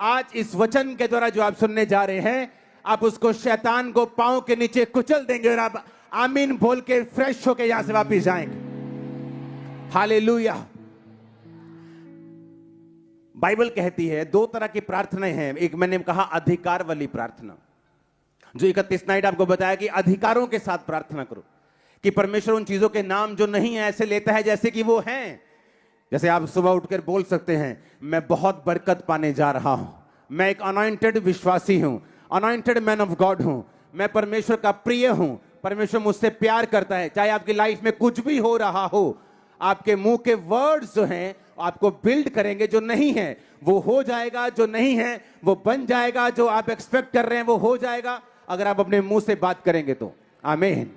आज इस वचन के द्वारा जो आप सुनने जा रहे हैं, आप उसको शैतान को पांव के नीचे कुचल देंगे और आप आमीन बोल के फ्रेश होके यहां से वापस जाएंगे। हालेलुया। बाइबल कहती है दो तरह की प्रार्थनाएं हैं। एक मैंने कहा अधिकार वाली प्रार्थना, जो 31 नाइट आपको बताया कि अधिकारों के साथ प्रार्थना करो, कि परमेश्वर उन चीजों के नाम जो नहीं है ऐसे लेता है जैसे कि वो हैं। जैसे आप सुबह उठकर बोल सकते हैं, मैं बहुत बरकत पाने जा रहा हूं, मैं एक अनॉइंटेड विश्वासी हूं, अनॉइंटेड मैन ऑफ गॉड हूं, मैं परमेश्वर का प्रिय हूं, परमेश्वर मुझसे प्यार करता है। चाहे आपकी लाइफ में कुछ भी हो रहा हो, आपके मुंह के वर्ड्स जो हैं आपको बिल्ड करेंगे। जो नहीं है वो हो जाएगा, जो नहीं है वो बन जाएगा, जो आप एक्सपेक्ट कर रहे हैं वो हो जाएगा, अगर आप अपने मुंह से बात करेंगे तो। आमीन।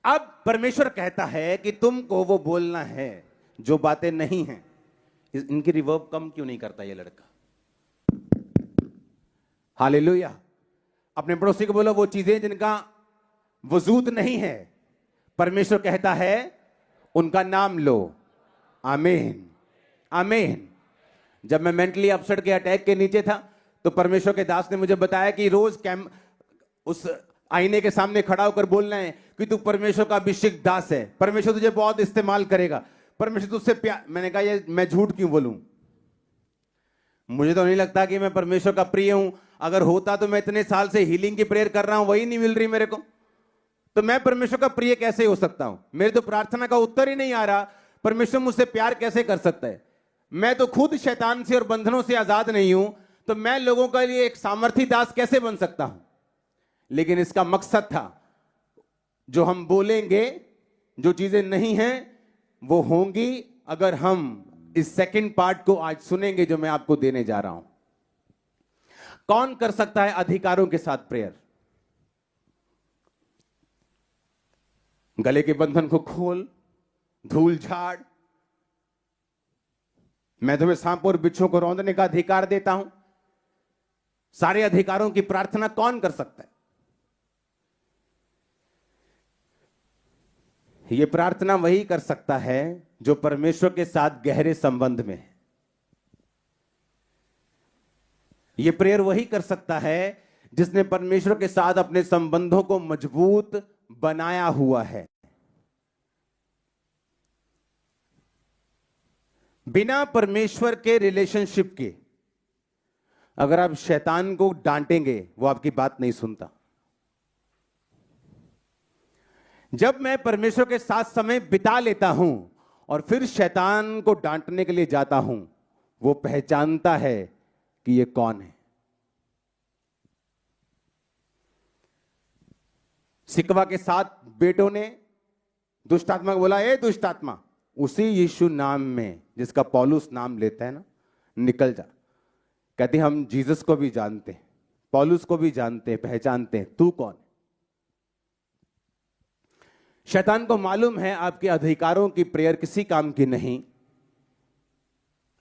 अब परमेश्वर कहता है कि तुमको वो बोलना है जो बातें नहीं हैं। इनकी रिवर्ब कम क्यों नहीं करता ये लड़का? हालेलुया। अपने पड़ोसी को बोलो वो चीजें जिनका वजूद नहीं है, परमेश्वर कहता है उनका नाम लो। आमीन, आमीन। जब मैं मेंटली अपसेट के अटैक के नीचे था तो परमेश्वर के दास ने मुझे बताया कि रोज उस आईने के सामने खड़ा होकर बोलना है कि तू परमेश्वर का अभिषेक दास है, परमेश्वर तुझे बहुत इस्तेमाल करेगा, परमेश्वर तुझसे प्यार। मैंने कहा ये मैं झूठ क्यों बोलूं? मुझे तो नहीं लगता कि मैं परमेश्वर का प्रिय हूं। अगर होता तो मैं इतने साल से हीलिंग की प्रेयर कर रहा हूं, वही नहीं मिल रही मेरे को, तो मैं परमेश्वर का प्रिय कैसे हो सकता हूं? मेरे तो प्रार्थना का उत्तर ही नहीं आ रहा, परमेश्वर मुझसे प्यार कैसे कर सकता है? मैं तो खुद शैतान से और बंधनों से आजाद नहीं हूं, तो मैं लोगों के लिए एक सामर्थी दास कैसे बन सकता हूं? लेकिन इसका मकसद था, जो हम बोलेंगे, जो चीजें नहीं हैं वो होंगी अगर हम इस सेकंड पार्ट को आज सुनेंगे जो मैं आपको देने जा रहा हूं। कौन कर सकता है अधिकारों के साथ प्रेयर? गले के बंधन को खोल, धूल झाड़, मैं तुम्हें सांपों और बिच्छों को रौंदने का अधिकार देता हूं। सारे अधिकारों की प्रार्थना कौन कर सकता है? यह प्रार्थना वही कर सकता है जो परमेश्वर के साथ गहरे संबंध में है। यह प्रेयर वही कर सकता है जिसने परमेश्वर के साथ अपने संबंधों को मजबूत बनाया हुआ है। बिना परमेश्वर के रिलेशनशिप के अगर आप शैतान को डांटेंगे, वो आपकी बात नहीं सुनता। जब मैं परमेश्वर के साथ समय बिता लेता हूं और फिर शैतान को डांटने के लिए जाता हूं, वो पहचानता है कि ये कौन है। सिकवा के 7 बेटों ने दुष्ट आत्मा को बोला, ए दुष्ट आत्मा, उसी यीशु नाम में जिसका पौलुस नाम लेता है ना, निकल जा। कहते हम जीसस को भी जानते हैं, पौलुस को भी जानते हैं, पहचानते हैं, तू कौन? शैतान को मालूम है आपके अधिकारों की प्रेयर किसी काम की नहीं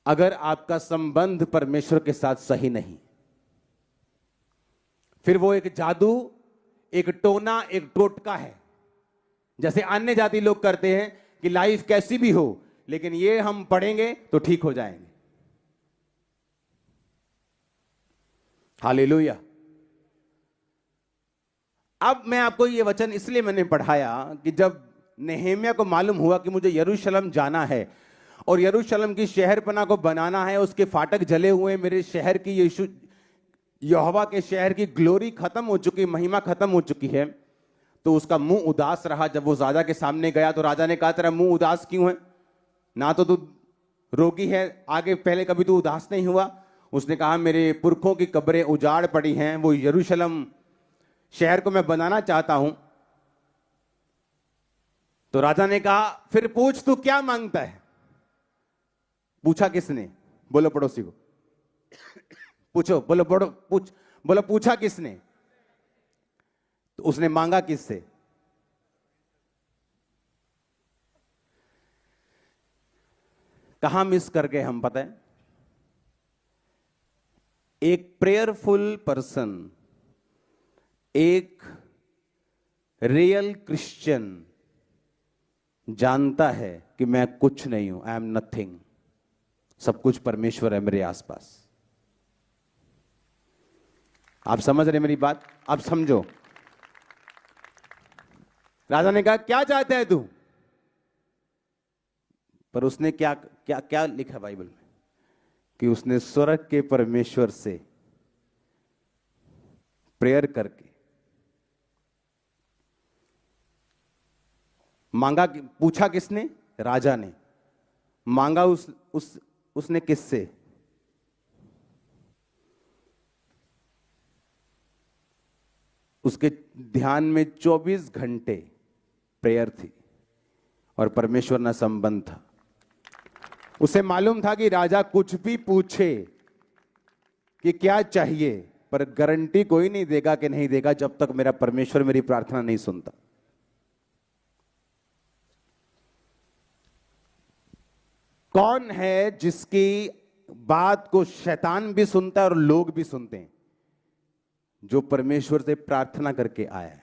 अगर आपका संबंध परमेश्वर के साथ सही नहीं। फिर वो एक जादू, एक टोना, एक टोटका है। जैसे अन्य जाति लोग करते हैं कि लाइफ कैसी भी हो लेकिन ये हम पढ़ेंगे तो ठीक हो जाएंगे। हालेलुया। अब मैं आपको ये वचन इसलिए मैंने पढ़ाया कि जब नेहेमिया को मालूम हुआ कि मुझे यरूशलेम जाना है और यरूशलेम की शहरपना को बनाना है, उसके फाटक जले हुए, मेरे शहर की यीशु यहोवा के शहर की ग्लोरी खत्म हो चुकी, महिमा खत्म हो चुकी है, तो उसका मुंह उदास रहा। जब वो राजा के सामने गया तो राजा ने कहा, तेरा मुंह उदास क्यों है? ना तो तू रोगी है, आगे पहले कभी तू उदास नहीं हुआ। उसने कहा, मेरे पुरखों की कब्रें उजाड़ पड़ी हैं, वो यरूशलेम शहर को मैं बनाना चाहता हूं। तो राजा ने कहा, फिर पूछ तू क्या मांगता है? पूछा किसने? बोलो पड़ोसी को पूछो, बोलो बोलो पूछा किसने? तो उसने मांगा किससे? कहां मिस कर गए हम पता है? एक प्रेयरफुल पर्सन, एक रियल क्रिश्चियन जानता है कि मैं कुछ नहीं हूं, आई एम नथिंग, सब कुछ परमेश्वर है मेरे आसपास। आप समझ रहे मेरी बात? आप समझो। राजा ने कहा क्या चाहता है तू? पर उसने क्या क्या क्या लिखा बाइबल में कि उसने स्वर्ग के परमेश्वर से प्रेयर करके मांगा। पूछा किसने? राजा ने। मांगा उसने किससे? उसके ध्यान में 24 घंटे प्रेयर थी और परमेश्वर ना संबंध था। उसे मालूम था कि राजा कुछ भी पूछे कि क्या चाहिए, पर गारंटी कोई नहीं देगा कि नहीं देगा जब तक मेरा परमेश्वर मेरी प्रार्थना नहीं सुनता। कौन है जिसकी बात को शैतान भी सुनता है और लोग भी सुनते हैं? जो परमेश्वर से प्रार्थना करके आया है।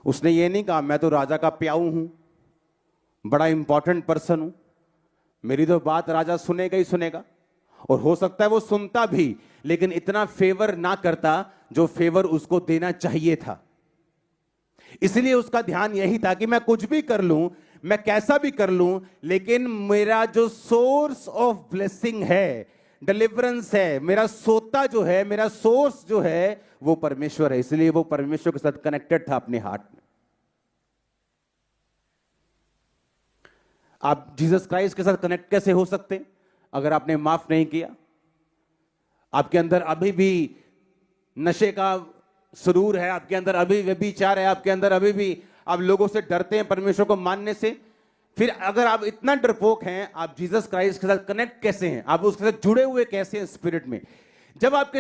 उसने ये नहीं कहा मैं तो राजा का प्याऊ हूं, बड़ा इंपॉर्टेंट पर्सन हूं, मेरी तो बात राजा सुनेगा ही सुनेगा। और हो सकता है वो सुनता भी, लेकिन इतना फेवर ना करता जो फेवर उसको देना चाहिए था। इसलिए उसका ध्यान यही था कि मैं कुछ भी कर लूं, मैं कैसा भी कर लूं, लेकिन मेरा जो सोर्स ऑफ ब्लेसिंग है, डिलीवरेंस है, मेरा सोता जो है, मेरा सोर्स जो है वो परमेश्वर है। इसलिए वो परमेश्वर के साथ कनेक्टेड था अपने हार्ट में। आप जीसस क्राइस्ट के साथ कनेक्ट कैसे हो सकते हैं अगर आपने माफ नहीं किया? आपके अंदर अभी भी नशे का सुरूर है, आपके अंदर अभी व्यभिचार है, आपके अंदर अभी भी आप लोगों से डरते हैं परमेश्वर को मानने से। फिर अगर आप इतना डरपोक हैं, आप जीसस क्राइस्ट के साथ कनेक्ट कैसे हैं? आप उसके साथ जुड़े हुए कैसे हैं स्पिरिट में? जब आप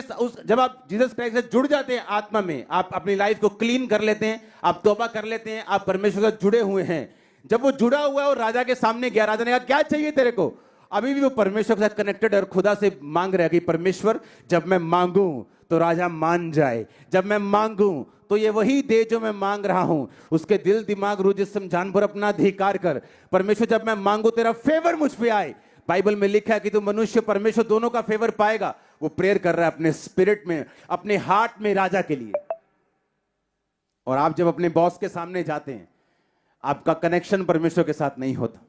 जीसस क्राइस्ट से जुड़ जाते हैं आत्मा में, आप अपनी लाइफ को क्लीन कर लेते हैं, आप तौबा कर लेते हैं, आप परमेश्वर से जुड़े हुए हैं। जब वो जुड़ा हुआ है और राजा के सामने गया, राजा ने कहा क्या चाहिए तेरे को? अभी भी वो परमेश्वर के साथ कनेक्टेड और खुदा से मांग रहा है कि परमेश्वर जब मैं मांगू तो राजा मान जाए, जब मैं मांगू तो ये वही दे जो मैं मांग रहा हूं। उसके दिल दिमाग रूह जिस्म जान पर अपना अधिकार कर। परमेश्वर जब मैं मांगू तेरा फेवर मुझ पे आए। बाइबल में लिखा है कि तू मनुष्य परमेश्वर दोनों का फेवर पाएगा। वो प्रेयर कर रहा है अपने स्पिरिट में, अपने हार्ट में राजा के लिए। और आप जब अपने बॉस के सामने जाते हैं, आपका कनेक्शन परमेश्वर के साथ नहीं होता,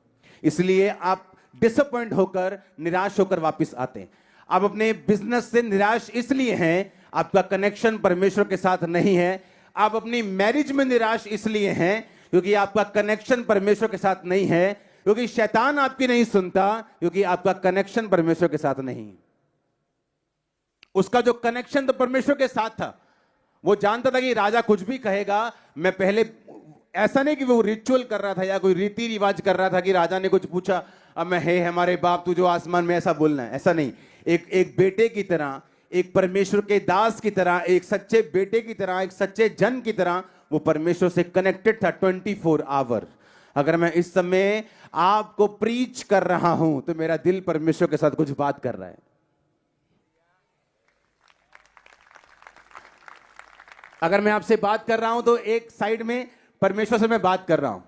इसलिए आप डिसअपॉइंट होकर, निराश होकर वापस आते हैं। आप अपने बिजनेस से निराश इसलिए हैं, आपका कनेक्शन परमेश्वर के साथ नहीं है। आप अपनी मैरिज में निराश इसलिए हैं क्योंकि आपका कनेक्शन परमेश्वर के साथ नहीं है, क्योंकि शैतान आपकी नहीं सुनता, क्योंकि आपका कनेक्शन परमेश्वर के साथ नहीं। उसका जो कनेक्शन तो परमेश्वर के साथ था, वो जानता था कि राजा कुछ भी कहेगा। मैं पहले ऐसा नहीं कि वो रिचुअल कर रहा था या कोई रीति रिवाज कर रहा था कि राजा ने कुछ पूछा अब मैं हे हमारे बाप तू जो आसमान में, ऐसा बोलना है, ऐसा नहीं। एक बेटे की तरह, एक परमेश्वर के दास की तरह, एक सच्चे बेटे की तरह, एक सच्चे जन की तरह वो परमेश्वर से कनेक्टेड था 24 आवर। अगर मैं इस समय आपको प्रीच कर रहा हूं तो मेरा दिल परमेश्वर के साथ कुछ बात कर रहा है। अगर मैं आपसे बात कर रहा हूं तो एक साइड में परमेश्वर से मैं बात कर रहा हूं।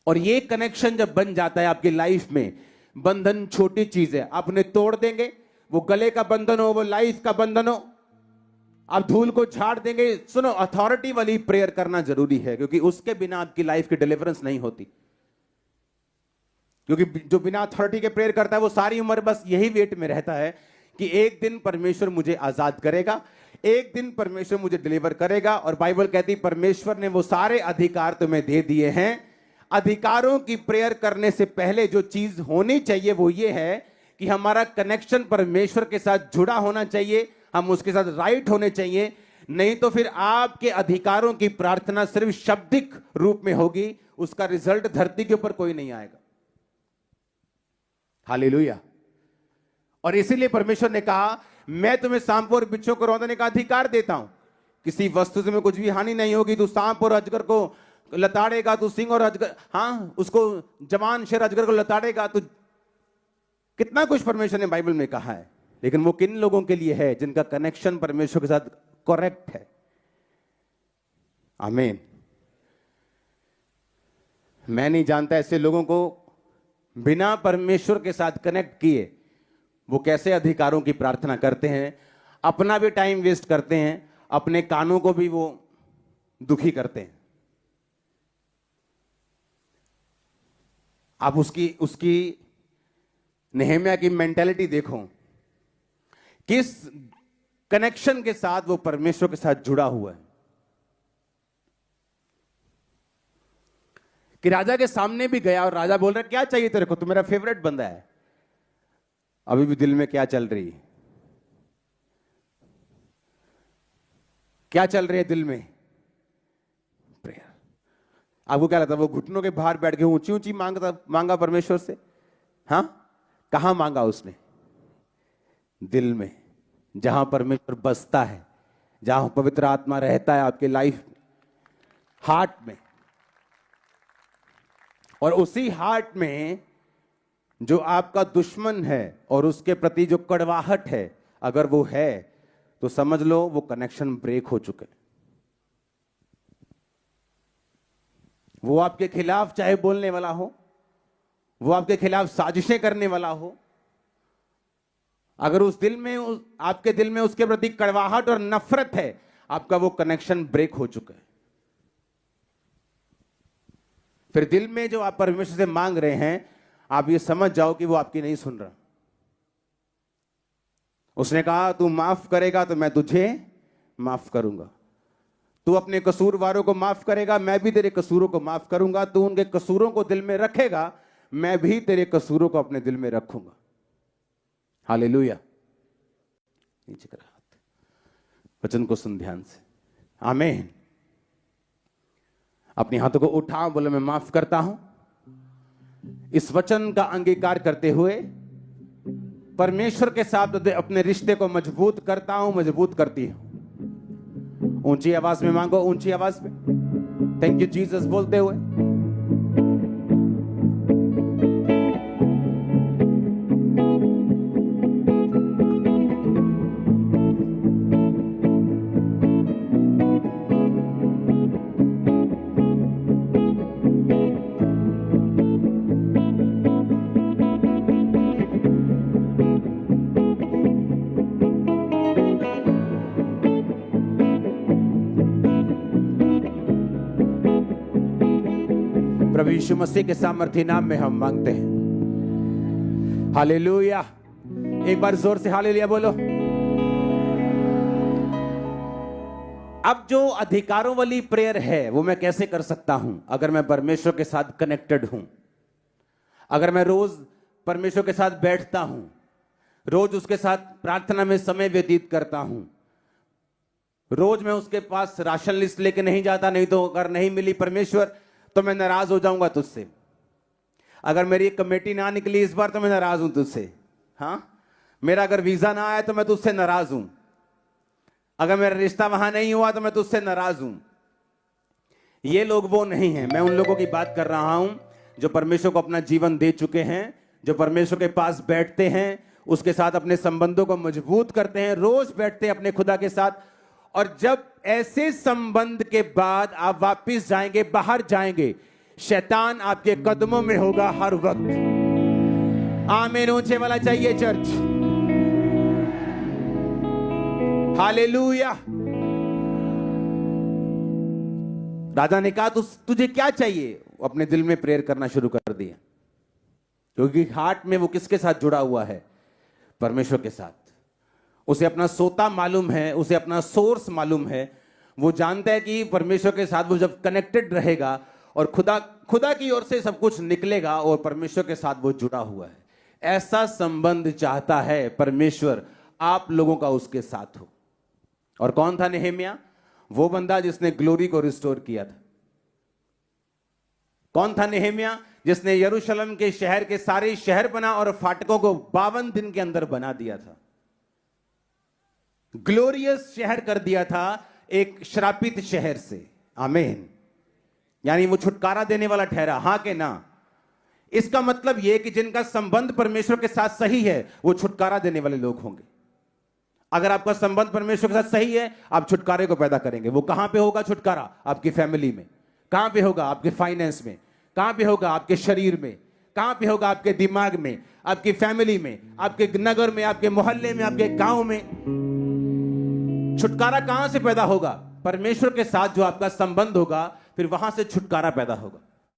और ये कनेक्शन जब बन जाता है आपकी लाइफ में, बंधन छोटी चीज है, आप उन्हें तोड़ देंगे, वो गले का बंधन हो, वो लाइफ का बंधन हो, आप धूल को झाड़ देंगे। सुनो, अथॉरिटी वाली प्रेयर करना जरूरी है, क्योंकि उसके बिना आपकी लाइफ की डिलीवरेंस नहीं होती। क्योंकि जो बिना अथॉरिटी के प्रेयर करता है वो सारी उम्र बस यही वेट में रहता है कि एक दिन परमेश्वर मुझे आजाद करेगा, एक दिन परमेश्वर मुझे डिलीवर करेगा। और बाइबल कहती परमेश्वर ने वो सारे अधिकार तुम्हें दे दिए हैं। अधिकारों की प्रेयर करने से पहले जो चीज होनी चाहिए वो ये है कि हमारा कनेक्शन परमेश्वर के साथ जुड़ा होना चाहिए, हम उसके साथ राइट होने चाहिए। नहीं तो फिर आपके अधिकारों की प्रार्थना सिर्फ शाब्दिक रूप में होगी, उसका रिजल्ट धरती के ऊपर कोई नहीं आएगा। हालेलुया। और इसीलिए परमेश्वर ने कहा मैं तुम्हें सांप और बिच्छू को रौंदने का अधिकार देता हूं, किसी वस्तु से में कुछ भी हानि नहीं होगी। तू सांप और अजगर को लताड़ेगा, तू सिंह और अजगर, हाँ उसको जवान शेर अजगर को लताड़ेगा। तो कितना कुछ परमेश्वर ने बाइबल में कहा है, लेकिन वो किन लोगों के लिए है? जिनका कनेक्शन परमेश्वर के साथ करेक्ट है। आमीन। मैं नहीं जानता ऐसे लोगों को बिना परमेश्वर के साथ कनेक्ट किए वो कैसे अधिकारों की प्रार्थना करते हैं, अपना भी टाइम वेस्ट करते हैं, अपने कानों को भी वो दुखी करते हैं। आप उसकी उसकी नेहम्याह की मेंटालिटी देखो, किस कनेक्शन के साथ वो परमेश्वर के साथ जुड़ा हुआ है कि राजा के सामने भी गया और राजा बोल रहा है क्या चाहिए तेरे को, तू मेरा फेवरेट बंदा है। अभी भी दिल में क्या चल रही है, क्या चल रही है दिल में? प्रेयर। आपको क्या लगता है वो घुटनों के बाहर बैठ के ऊंची ऊंची मांगा परमेश्वर से? हां, कहां मांगा उसने? दिल में, जहां परमेश्वर बसता है, जहां पवित्र आत्मा रहता है आपके लाइफ में, हार्ट में। और उसी हार्ट में जो आपका दुश्मन है और उसके प्रति जो कड़वाहट है, अगर वो है तो समझ लो वो कनेक्शन ब्रेक हो चुके। वो आपके खिलाफ चाहे बोलने वाला हो, वो आपके खिलाफ साजिशें करने वाला हो, अगर उस दिल में आपके दिल में उसके प्रति कड़वाहट और नफरत है, आपका वो कनेक्शन ब्रेक हो चुका है। फिर दिल में जो आप परमेश्वर से मांग रहे हैं, आप ये समझ जाओ कि वो आपकी नहीं सुन रहा। उसने कहा तू माफ करेगा तो मैं तुझे माफ करूंगा, तू अपने कसूरवारों को माफ करेगा, मैं भी तेरे कसूरों को माफ करूंगा, तू उनके कसूरों को दिल में रखेगा, मैं भी तेरे कसूरों को अपने दिल में रखूंगा। हालेलुया। नीचे कर हाथ, वचन को सुन ध्यान से। आमीन। अपने हाथों को उठाओ, बोलो मैं माफ करता हूं। इस वचन का अंगीकार करते हुए परमेश्वर के साथ अपने रिश्ते को मजबूत करता हूं, मजबूत करती हूं। ऊंची आवाज में मांगो, ऊंची आवाज में थैंक यू जीसस बोलते हुए। प्रभु यीशु मसीह के सामर्थ्य नाम में हम मांगते हैं। हालेलुया। एक बार जोर से हालेलुया बोलो। अब जो अधिकारों वाली प्रेयर है वो मैं कैसे कर सकता हूं? अगर मैं परमेश्वर के साथ कनेक्टेड हूं, अगर मैं रोज परमेश्वर के साथ बैठता हूं, रोज उसके साथ प्रार्थना में समय व्यतीत करता हूं, रोज मैं उसके पास राशन लिस्ट लेके नहीं जाता, नहीं तो अगर नहीं मिली परमेश्वर तो मैं नाराज हो जाऊंगा तुझसे। अगर मेरी कमेटी ना निकली इस बार तो मैं नाराज हूं तुझसे। हाँ, मेरा अगर वीजा ना आया तो मैं तुझसे नाराज हूं। अगर मेरा रिश्ता वहां नहीं हुआ तो मैं तुझसे नाराज हूं। ये लोग वो नहीं हैं। मैं उन लोगों की बात कर रहा हूं जो परमेश्वर को अपना जीवन दे चुके हैं, जो परमेश्वर के पास बैठते हैं, उसके साथ अपने संबंधों को मजबूत करते हैं, रोज बैठते हैं अपने खुदा के साथ। और जब ऐसे संबंध के बाद आप वापस जाएंगे, बाहर जाएंगे, शैतान आपके कदमों में होगा हर वक्त। आमीन। ऊंचे वाला चाहिए चर्च। हालेलुया। राजा ने कहा तुझे क्या चाहिए? अपने दिल में प्रेयर करना शुरू कर दिया, क्योंकि हार्ट में वो किसके साथ जुड़ा हुआ है? परमेश्वर के साथ। उसे अपना सोता मालूम है, उसे अपना सोर्स मालूम है। वो जानता है कि परमेश्वर के साथ वो जब कनेक्टेड रहेगा और खुदा की ओर से सब कुछ निकलेगा और परमेश्वर के साथ वो जुड़ा हुआ है। ऐसा संबंध चाहता है परमेश्वर आप लोगों का उसके साथ हो। और कौन था नेहम्याह? वो बंदा जिसने ग्लोरी को रिस्टोर किया था। कौन था नेहम्याह? जिसने यरूशलेम के शहर के सारे शहर बना और फाटकों को 52 दिन के अंदर बना दिया था। ग्लोरियस शहर कर दिया था एक श्रापित शहर से। आमीन। यानी वो छुटकारा देने वाला ठहरा। हां के ना? इसका मतलब यह कि जिनका संबंध परमेश्वर के साथ सही है वो छुटकारा देने वाले लोग होंगे। अगर आपका संबंध परमेश्वर के साथ सही है, आप छुटकारे को पैदा करेंगे। वो कहां पे होगा छुटकारा? आपकी फैमिली में। कहां पे होगा? आपके फाइनेंस में। कहां पे होगा? आपके शरीर में। कहां पे होगा? आपके दिमाग में, आपकी फैमिली में, आपके नगर में, आपके मोहल्ले में, आपके गांव में। छुटकारा कहां से पैदा होगा? परमेश्वर के साथ जो आपका संबंध होगा, फिर वहां से छुटकारा पैदा होगा।